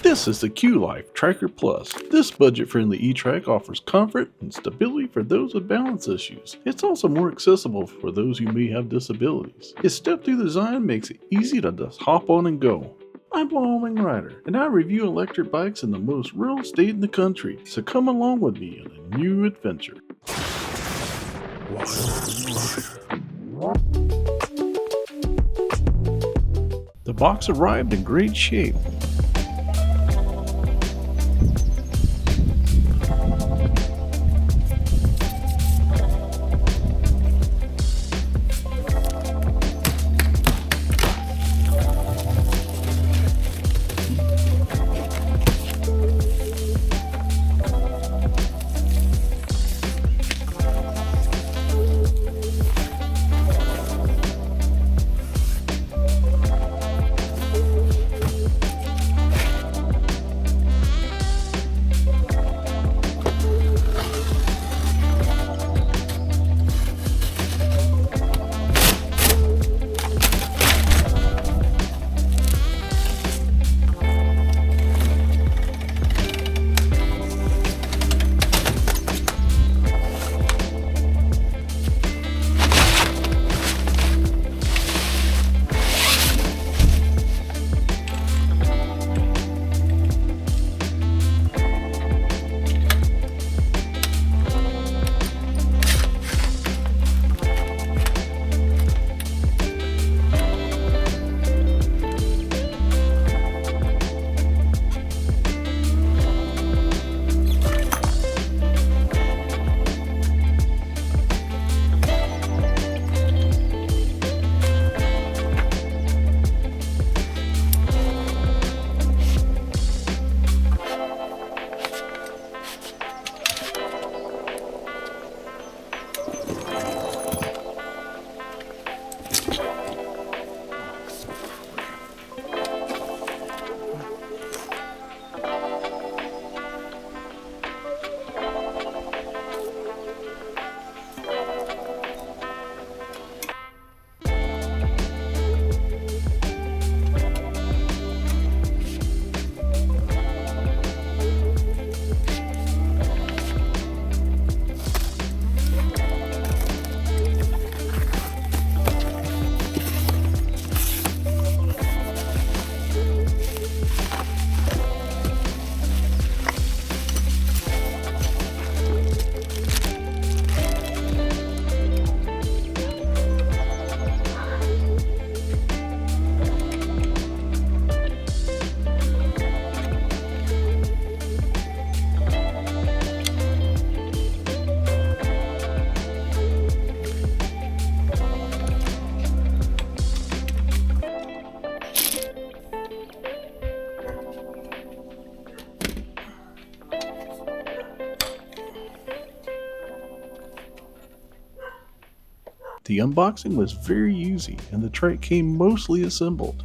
This is the QLife Triker Plus. This budget-friendly e-trike offers comfort and stability for those with balance issues. It's also more accessible for those who may have disabilities. Its step-through design makes it easy to just hop on and go. I'm Wyoming Rider, and I review electric bikes in the most rural state in the country, so come along with me on a new adventure. The box arrived in great shape. The unboxing was very easy and the trike came mostly assembled.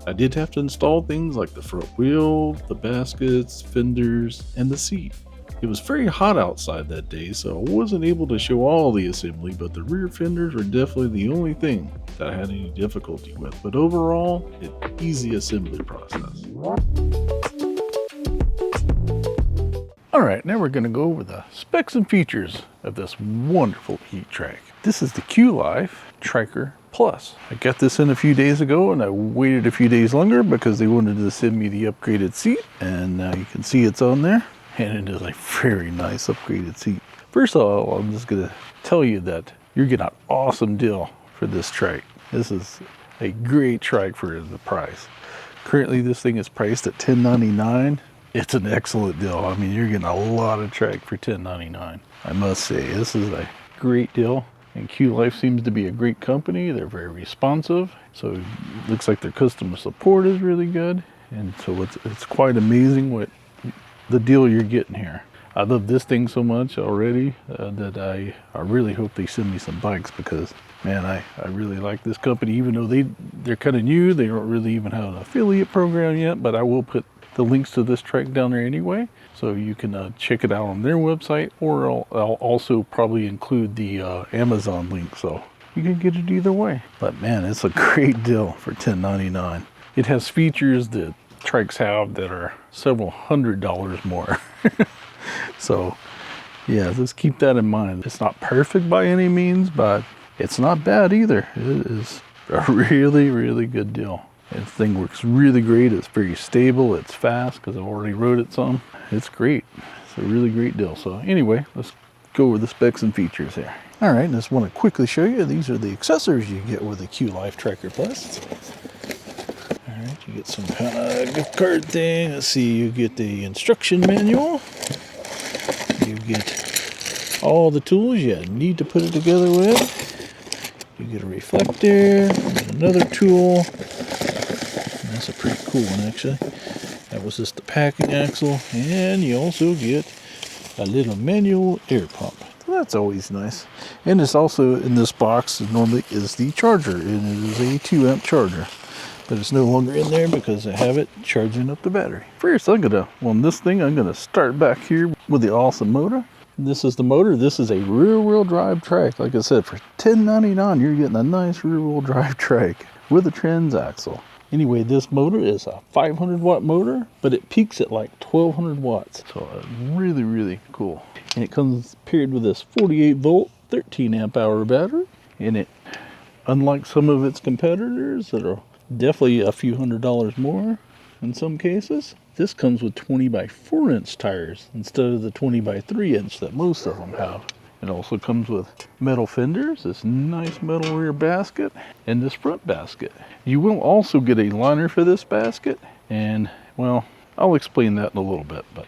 I did have to install things like the front wheel, the baskets, fenders, and the seat. It was very hot outside that day, so I wasn't able to show all the assembly, but the rear fenders were definitely the only thing that I had any difficulty with. But overall, an easy assembly process. Alright, now we're going to go over the specs and features of this wonderful e-trike. This is the QLife Triker Plus. I got this in a few days ago and I waited a few days longer because they wanted to send me the upgraded seat, and now you can see it's on there, and it is a very nice upgraded seat. First of all, I'm just going to tell you that you're getting an awesome deal for this trike. This is a great trike for the price. Currently this thing is priced at $10.99. It's an excellent deal. I mean, you're getting a lot of trike for $10.99. I must say, this is a great deal. And QLife seems to be a great company. They're very responsive. So it looks like their customer support is really good. And so it's quite amazing what the deal you're getting here. I love this thing so much already that I really hope they send me some bikes, because man, I really like this company. Even though they're kind of new, they don't really even have an affiliate program yet, but I will put the links to this trike down there anyway, so you can check it out on their website, or I'll also probably include the Amazon link, so you can get it either way. But man, it's a great deal for $10.99. It has features that trikes have that are several $100s more. So yeah, just keep that in mind. It's not perfect by any means, but it's not bad either. It is a really, really good deal. This thing works really great. It's very stable. It's fast because I've already rode it some. It's great. It's a really great deal. So anyway, let's go over the specs and features here. All right, just want to quickly show you. These are the accessories you get with the QLife Triker Plus. All right, you get some kind of gift card thing. Let's see, you get the instruction manual. You get all the tools you need to put it together with. You get a reflector, you get another tool. And that's a pretty cool one, actually. That was just the packing axle. And you also get a little manual air pump. So that's always nice. And it's also in this box normally is the charger. And it is a 2-amp charger. But it's no longer in there because I have it charging up the battery. First, on this thing, I'm gonna start back here with the awesome motor. This is the motor. This is a rear-wheel drive trike. Like I said, for $10.99, you're getting a nice rear-wheel drive trike with a transaxle. Anyway, this motor is a 500-watt motor, but it peaks at like 1,200 watts. So really, really cool. And it comes paired with this 48-volt, 13-amp-hour battery. And it, unlike some of its competitors that are definitely a few $100s more in some cases, this comes with 20x4-inch tires instead of the 20x3-inch that most of them have. It also comes with metal fenders, this nice metal rear basket, and this front basket. You will also get a liner for this basket, and well, I'll explain that in a little bit, but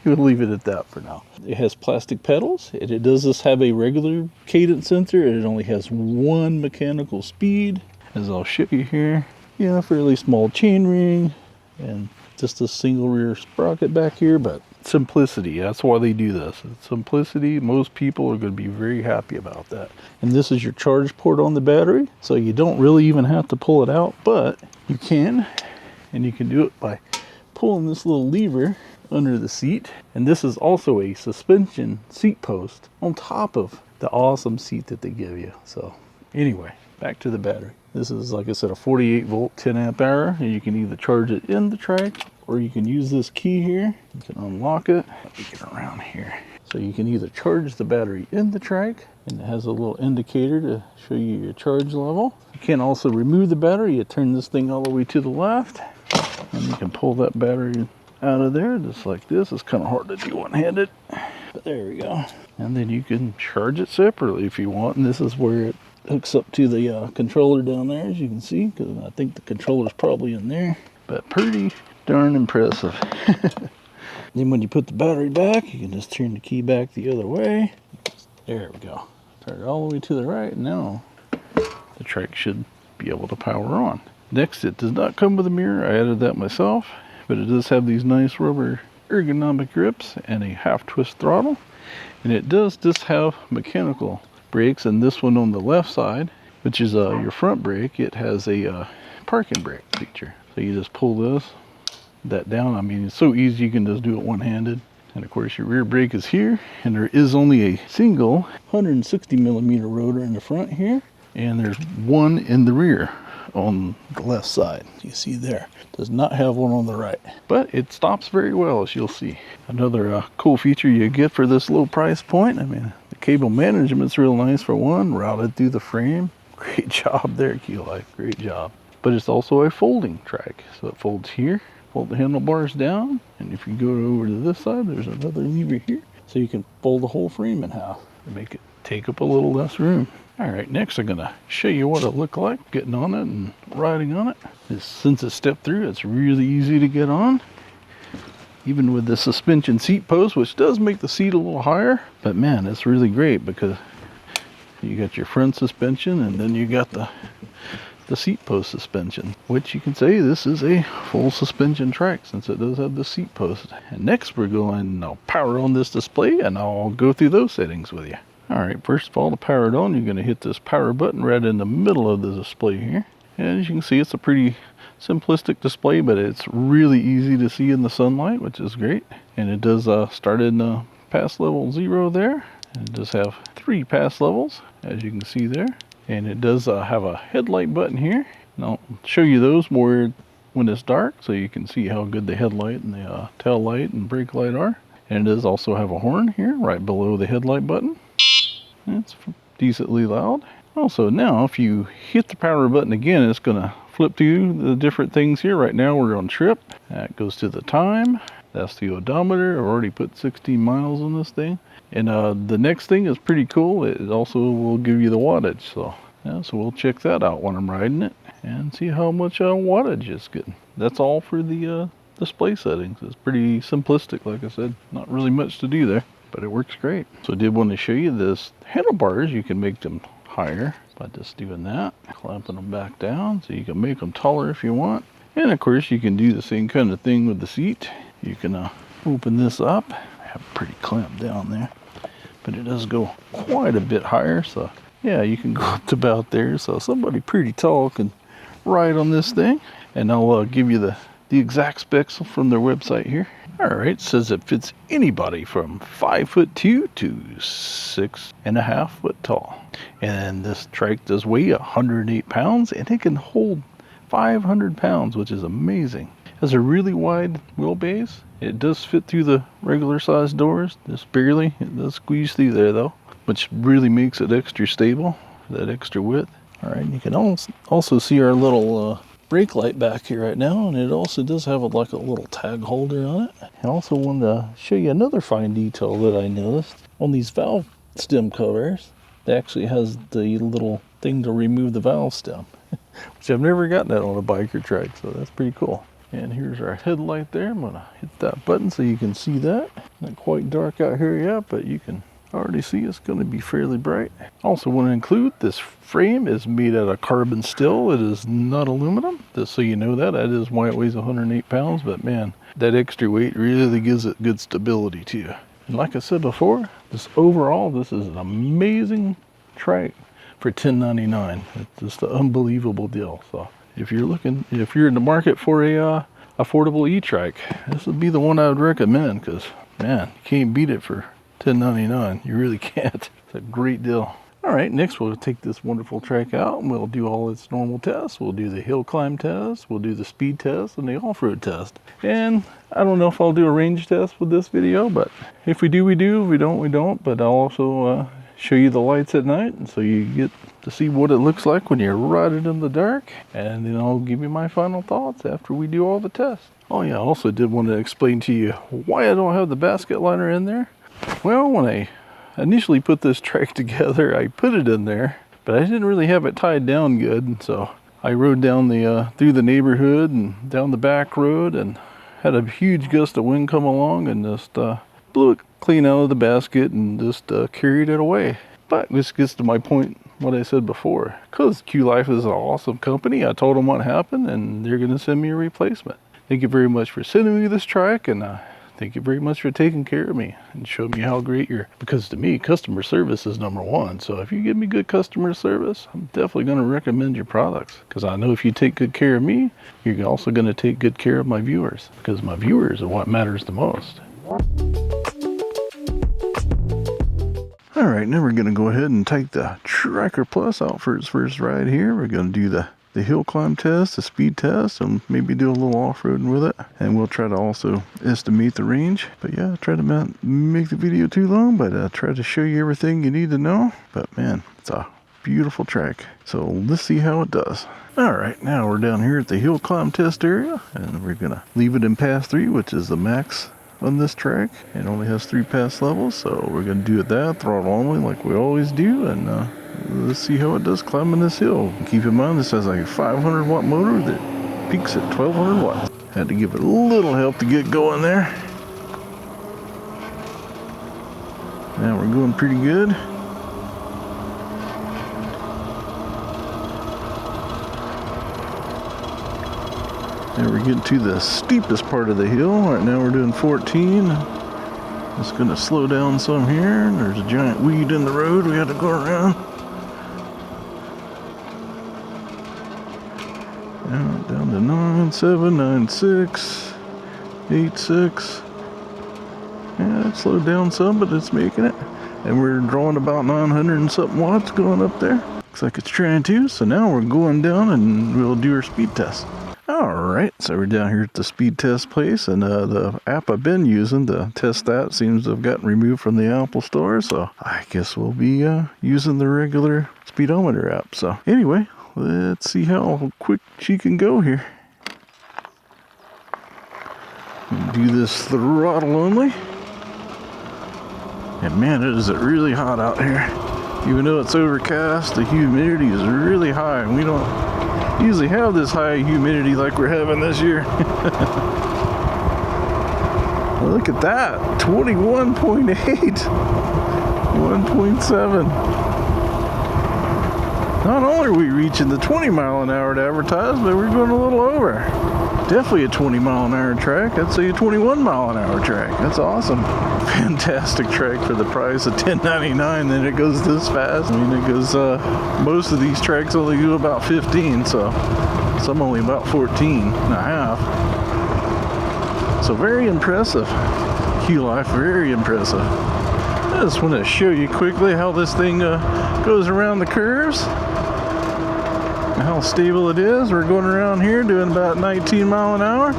we'll leave it at that for now. It has plastic pedals, and it does just have a regular cadence sensor, and it only has one mechanical speed, as I'll show you here. Yeah, fairly small chain ring, and just a single rear sprocket back here, but simplicity, that's why they do this. It's simplicity. Most people are going to be very happy about that. And this is your charge port on the battery, so you don't really even have to pull it out, but you can, and you can do it by pulling this little lever under the seat. And this is also a suspension seat post on top of the awesome seat that they give you. So anyway, back to the battery. This is, like I said, a 48-volt, 10-amp-hour, and you can either charge it in the trike, or you can use this key here. You can unlock it. Let me get around here. So you can either charge the battery in the trike, and it has a little indicator to show you your charge level. You can also remove the battery. You turn this thing all the way to the left, and you can pull that battery out of there just like this. It's kind of hard to do one-handed, but there we go. And then you can charge it separately if you want, and this is where it hooks up to the controller down there, as you can see, because I think the controller's probably in there. But pretty darn impressive. Then when you put the battery back, you can just turn the key back the other way. There we go. Turn it all the way to the right. Now the trike should be able to power on. Next, it does not come with a mirror. I added that myself, but it does have these nice rubber ergonomic grips and a half twist throttle. And it does just have mechanical brakes, and this one on the left side, which is your front brake, it has a parking brake feature. So you just pull that down. I mean, it's so easy, you can just do it one-handed. And of course your rear brake is here, and there is only a single 160 millimeter rotor in the front here, and there's one in the rear on the left side. You see there, does not have one on the right, but it stops very well, as you'll see. Another cool feature you get for this low price point, I mean, the cable management's real nice for one, routed through the frame. Great job there, QLife, great job. But it's also a folding trike, so it folds here, fold the handlebars down, and if you go over to this side, there's another lever here, so you can fold the whole frame in half to make it take up a little less room. All right, next I'm gonna show you what it looked like getting on it and riding on it. Since it's stepped through, it's really easy to get on, even with the suspension seat post, which does make the seat a little higher. But man, it's really great because you got your front suspension, and then you got the seat post suspension, which you can say this is a full suspension trike since it does have the seat post. And next we're going to power on this display, and I'll go through those settings with you. Alright, first of all, to power it on, you're going to hit this power button right in the middle of the display here. And as you can see, it's a pretty simplistic display, but it's really easy to see in the sunlight, which is great. And it does start in pass level 0 there. And it does have 3 pass levels, as you can see there. And it does have a headlight button here. And I'll show you those where when it's dark, so you can see how good the headlight and the tail light and brake light are. And it does also have a horn here right below the headlight button. It's decently loud. Also, now if you hit the power button again, it's going to flip through the different things here. Right now we're on trip. That goes to the time. That's the odometer. I've already put 16 miles on this thing. And the next thing is pretty cool. It also will give you the wattage. So we'll check that out when I'm riding it and see how much wattage it's getting. That's all for the display settings. It's pretty simplistic, like I said. Not really much to do there, but it works great. So I did want to show you this handlebars. You can make them higher by just doing that, clamping them back down, so you can make them taller if you want. And of course you can do the same kind of thing with the seat. You can open this up. I have it pretty clamped down there, but it does go quite a bit higher, so yeah, you can go up to about there. So somebody pretty tall can ride on this thing. And I'll give you the exact specs from their website here. Alright, it says it fits anybody from 5'2" to 6.5 foot tall. And this trike does weigh 108 pounds, and it can hold 500 pounds, which is amazing. It has a really wide wheelbase. It does fit through the regular size doors, just barely. It does squeeze through there though, which really makes it extra stable, that extra width. Alright, you can also see our little brake light back here right now, and it also does have like a little tag holder on it. I also wanted to show you another fine detail that I noticed on these valve stem covers. It actually has the little thing to remove the valve stem, which I've never gotten that on a bike or trike, so that's pretty cool. And here's our headlight there. I'm gonna hit that button so you can see that. Not quite dark out here yet, but you can already see it's going to be fairly bright. Also want to include this frame is made out of carbon steel. It is not aluminum, just so you know that. That is why it weighs 108 pounds, but man, that extra weight really gives it good stability too. And like I said before, this is an amazing trike for $10.99. It's just an unbelievable deal. So if you're in the market for a affordable e-trike, this would be the one I would recommend, because man, you can't beat it for $10.99. You really can't. It's a great deal. Alright, next we'll take this wonderful trike out and we'll do all its normal tests. We'll do the hill climb test, we'll do the speed test, and the off-road test. And I don't know if I'll do a range test with this video, but if we do, we do. If we don't, we don't. But I'll also show you the lights at night, and so you get to see what it looks like when you're riding in the dark. And then I'll give you my final thoughts after we do all the tests. Oh yeah, I also did want to explain to you why I don't have the basket liner in there. Well, when I initially put this trike together, I put it in there, but I didn't really have it tied down good. So I rode down through the neighborhood and down the back road, and had a huge gust of wind come along and just blew it clean out of the basket and just carried it away. But this gets to my point, what I said before. Because QLife is an awesome company, I told them what happened, and they're going to send me a replacement. Thank you very much for sending me this trike, and thank you very much for taking care of me and showing me how great because to me, customer service is number one. So if you give me good customer service, I'm definitely going to recommend your products. Because I know if you take good care of me, you're also going to take good care of my viewers. Because my viewers are what matters the most. Alright, now we're going to go ahead and take the Triker Plus out for its first ride here. We're going to do the hill climb test, the speed test, and maybe do a little off-roading with it. And we'll try to also estimate the range. But yeah, try to not make the video too long, but try to show you everything you need to know. But man, it's a beautiful track. So let's see how it does. Alright, now we're down here at the hill climb test area, and we're going to leave it in pass 3, which is the max on this track. It only has 3 pass levels, so we're going to do it that, throttle only like we always do, and let's see how it does climbing this hill. Keep in mind this has a 500 watt motor that peaks at 1200 watts. Had to give it a little help to get going there. Now we're going pretty good. Now we're getting to the steepest part of the hill. Right now we're doing 14. Just gonna slow down some here. There's a giant weed in the road we had to go around. Down to 9, 7, 9, 6, 8, 6. Yeah, it slowed down some, but it's making it. And we're drawing about 900 and something watts going up there. Looks like it's trying to. So now we're going down and we'll do our speed test. Alright, so we're down here at the speed test place, and the app I've been using to test that seems to have gotten removed from the Apple Store, so I guess we'll be using the regular speedometer app. So anyway, let's see how quick she can go here. Do this throttle only. And man, it is really hot out here. Even though it's overcast, the humidity is really high, and we don't usually have this high humidity like we're having this year. Well, look at that, 21.8, 1.7. Not only are we reaching the 20 mile an hour to advertise, but we're going a little over. Definitely a 20 mile an hour track. I'd say a 21 mile an hour track. That's awesome. Fantastic track for the price of $10.99. Then it goes this fast. I mean, it goes, most of these tracks only do about 15, so some only about 14 and a half. So very impressive. QLife, very impressive. I just want to show you quickly how this thing goes around the curves. How stable it is. We're going around here doing about 19 mile an hour.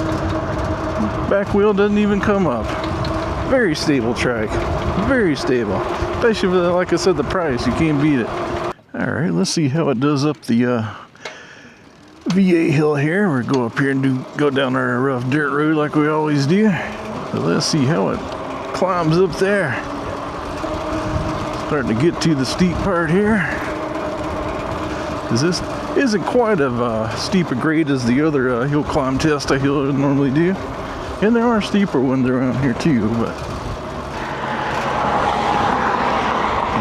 Back wheel doesn't even come up. Very stable track. Very stable. Especially with, like I said, the price. You can't beat it. Alright, let's see how it does up the VA hill here. We'll go up here and go down our rough dirt road like we always do. So let's see how it climbs up there. Starting to get to the steep part here. This isn't quite as steep a grade as the other hill climb test I normally do. And there are steeper ones around here too, but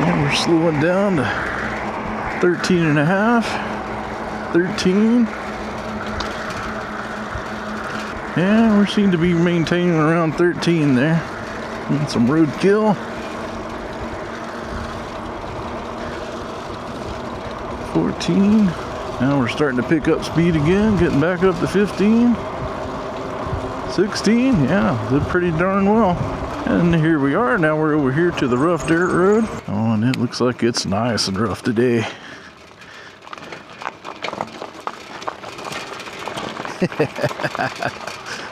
yeah, we're slowing down to 13 and a half, 13. Yeah, we seem to be maintaining around 13 there. And some roadkill. 14. Now we're starting to pick up speed again, getting back up to 15. 16, yeah, did pretty darn well. And here we are, now we're over here to the rough dirt road. Oh, and it looks like it's nice and rough today.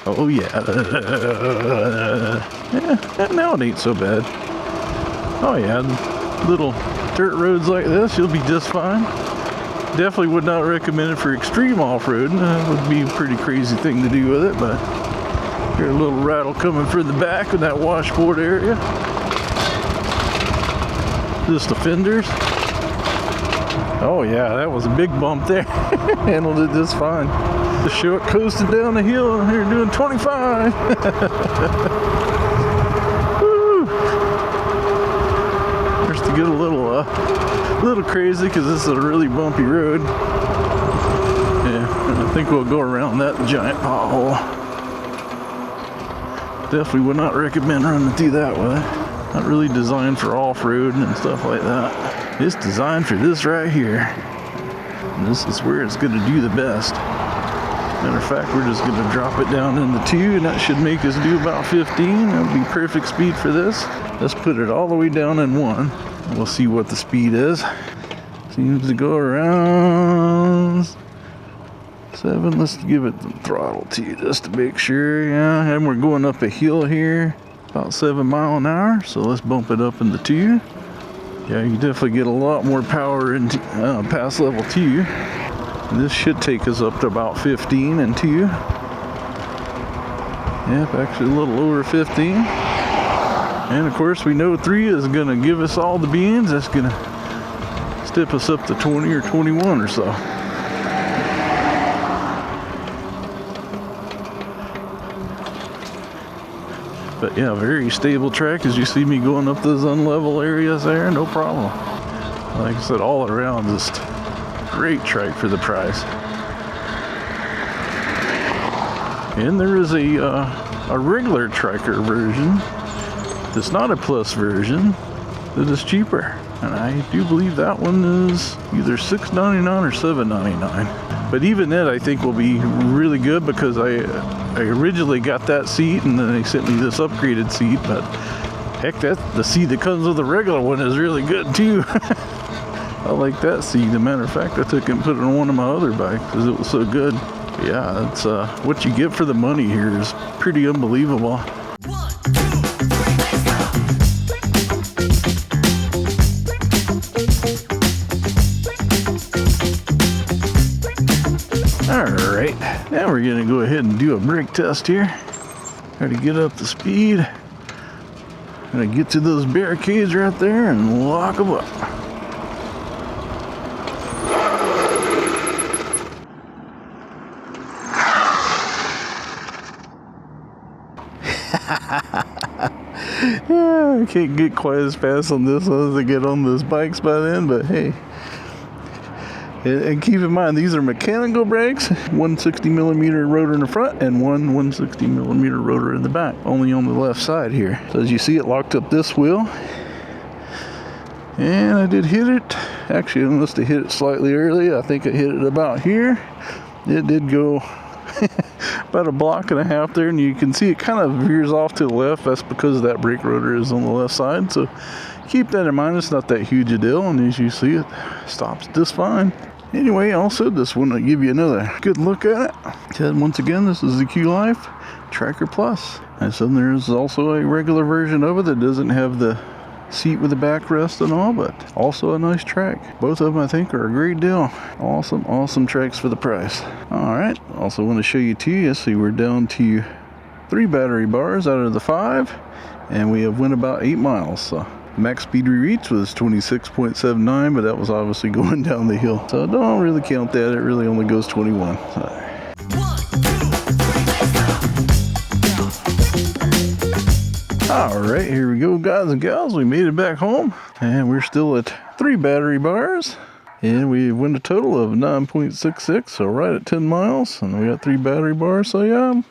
Oh yeah. Yeah, now it ain't so bad. Oh yeah, little dirt roads like this, you'll be just fine. Definitely would not recommend it for extreme off-roading. That would be a pretty crazy thing to do with it, but here's a little rattle coming from the back in that washboard area. Just the fenders. Oh yeah, that was a big bump there. Handled it just fine. Just show it coasting down the hill here doing 25. Woo. Just to get a little crazy because this is a really bumpy road. Yeah, I think we'll go around that giant pothole. Definitely would not recommend running through that way. Not really designed for off-road and stuff like that. It's designed for this right here. And this is where it's going to do the best. Matter of fact, we're just going to drop it down into 2, and that should make us do about 15. That would be perfect speed for this. Let's put it all the way down in 1. We'll see what the speed is. Seems to go around 7. Let's give it the throttle to just to make sure. Yeah, and we're going up a hill here, about 7 mile an hour. So let's bump it up into 2. Yeah, you definitely get a lot more power into past level 2. This should take us up to about 15 and 2. Yep, actually a little over 15. And of course we know 3 is going to give us all the beans. That's going to step us up to 20 or 21 or so. But yeah, very stable track as you see me going up those unlevel areas there, no problem. Like I said, all around just great trike for the price. And there is a regular Triker version that's not a plus version that is cheaper. And I do believe that one is either $6.99 or $7.99. But even that I think will be really good because I originally got that seat and then they sent me this upgraded seat. But heck, the seat that comes with the regular one is really good too. I like that seat. As a matter of fact, I took it and put it on one of my other bikes because it was so good. Yeah, it's what you get for the money here is pretty unbelievable. Alright, now we're going to go ahead and do a brake test here. Try to get up the speed. Gonna get to those barricades right there and lock them up. Yeah, I can't get quite as fast on this one as I get on those bikes by then, but hey. And keep in mind, these are mechanical brakes, 160mm rotor in the front and one 160mm rotor in the back, only on the left side here. So as you see, it locked up this wheel. And I did hit it. Actually, I must have hit it slightly early. I think I hit it about here. It did go about a block and a half there, and you can see it kind of veers off to the left. That's because that brake rotor is on the left side. So keep that in mind. It's not that huge a deal, and as you see, it stops just fine. Anyway, also just want to give you another good look at it. And once again, this is the QLife Triker Plus. And so there's also a regular version of it that doesn't have the seat with the backrest and all, but also a nice track. Both of them I think are a great deal. Awesome tracks for the price. Alright, also want to show you too, see we're down to 3 battery bars out of the 5, and we have went about 8 miles. So max speed we reached was 26.79, but that was obviously going down the hill. So don't really count that, it really only goes 21. So. Alright, here we go guys and gals, we made it back home, and we're still at 3 battery bars, and we went a total of 9.66, so right at 10 miles, and we got 3 battery bars, so yeah,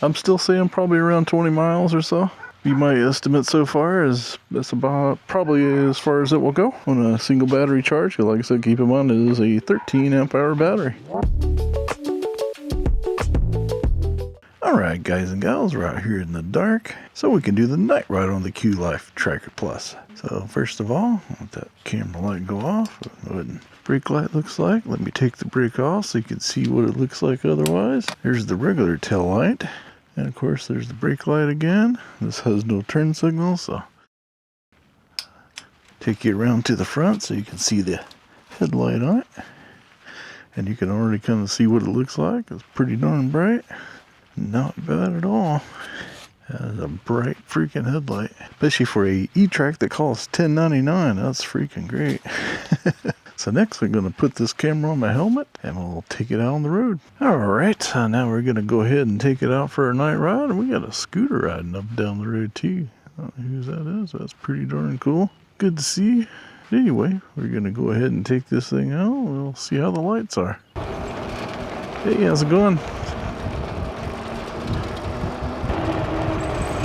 I'm still saying probably around 20 miles or so. Be my estimate so far is that's about probably as far as it will go on a single battery charge. Like I said, keep in mind it is a 13 amp hour battery. Alright guys and gals, we're out here in the dark, so we can do the night ride on the QLife Triker Plus. So first of all, let that camera light go off, what the brake light looks like. Let me take the brake off so you can see what it looks like otherwise. There's the regular tail light. And of course there's the brake light again. This has no turn signal, so take you around to the front so you can see the headlight on it. And you can already kind of see what it looks like. It's pretty darn bright. Not bad at all. That's a bright freaking headlight. Especially for a e-trike that costs $10.99. That's freaking great. So next we're going to put this camera on my helmet and we'll take it out on the road. Alright, now we're going to go ahead and take it out for a night ride. And we got a scooter riding up down the road too. I don't know whose that is. That's pretty darn cool. Good to see. Anyway, we're going to go ahead and take this thing out. We'll see how the lights are. Hey, how's it going?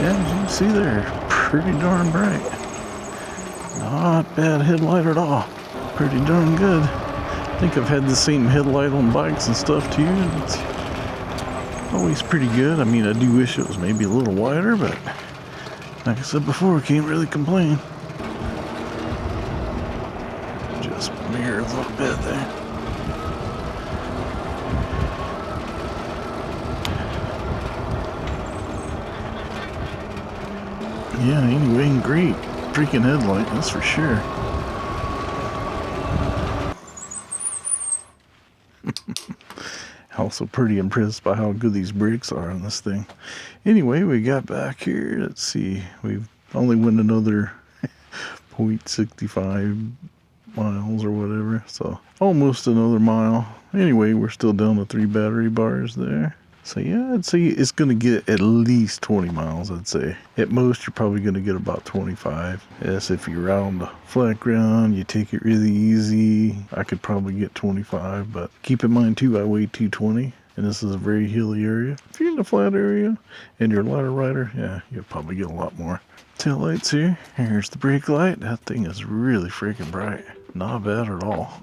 Yeah, as you can see they're pretty darn bright. Not bad headlight at all. Pretty darn good. I think I've had the same headlight on bikes and stuff too. It's always pretty good. I mean, I do wish it was maybe a little wider, but like I said before, I can't really complain. Just mirror a little bit there. Yeah, anyway, great freaking headlight, that's for sure. Also pretty impressed by how good these brakes are on this thing. Anyway, we got back here. Let's see. We've only went another 0.65 miles or whatever. So almost another mile. Anyway, we're still down to 3 battery bars there. So yeah, I'd say it's going to get at least 20 miles, I'd say. At most, you're probably going to get about 25. Yes, if you're out on the flat ground, you take it really easy, I could probably get 25. But keep in mind, too, I weigh 220, and this is a very hilly area. If you're in the flat area and you're a lighter rider, yeah, you'll probably get a lot more. Tail lights here. Here's the brake light. That thing is really freaking bright. Not bad at all.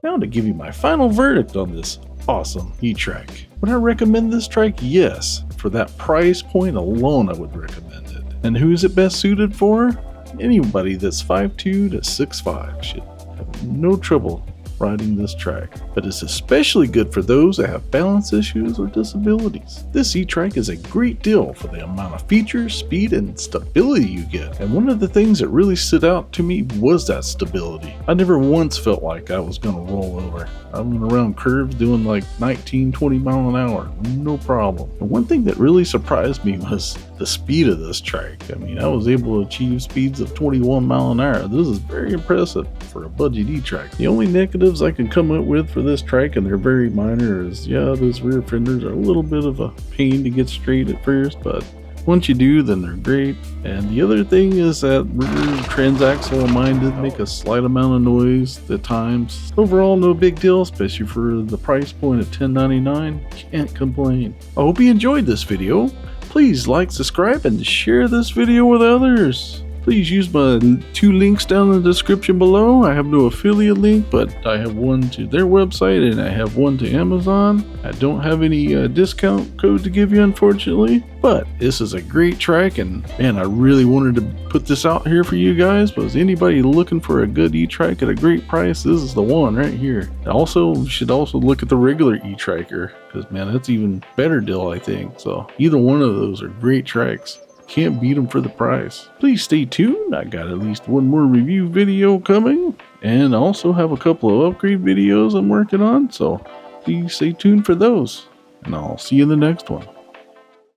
Now to give you my final verdict on this awesome e-trike. Would I recommend this trike? Yes. For that price point alone, I would recommend it. And who is it best suited for? Anybody that's 5'2" to 6'5" should have no trouble riding this trike, but it's especially good for those that have balance issues or disabilities. This e-trike is a great deal for the amount of features, speed, and stability you get. And one of the things that really stood out to me was that stability. I never once felt like I was going to roll over. I went around curves doing like 19, 20 mile an hour, no problem. And one thing that really surprised me was the speed of this trike. I mean, I was able to achieve speeds of 21 mile an hour. This is very impressive for a budget e-trike. The only negatives I can come up with for this trike, and they're very minor, is those rear fenders are a little bit of a pain to get straight at first, but once you do, then they're great. And the other thing is that rear transaxle of mine did make a slight amount of noise at times. Overall, no big deal, especially for the price point of $10.99. Can't complain. I hope you enjoyed this video. Please like, subscribe, and share this video with others. Please use my 2 links down in the description below. I have no affiliate link, but I have one to their website and I have one to Amazon. I don't have any discount code to give you, unfortunately, but this is a great trike, and man, I really wanted to put this out here for you guys. But is anybody looking for a good e-trike at a great price, this is the one right here. Also, you should also look at the regular e-triker, because man, that's even better deal, I think. So either one of those are great trikes. Can't beat them for the price. Please stay tuned. I got at least one more review video coming, and I also have a couple of upgrade videos I'm working on, so please stay tuned for those, and I'll see you in the next one.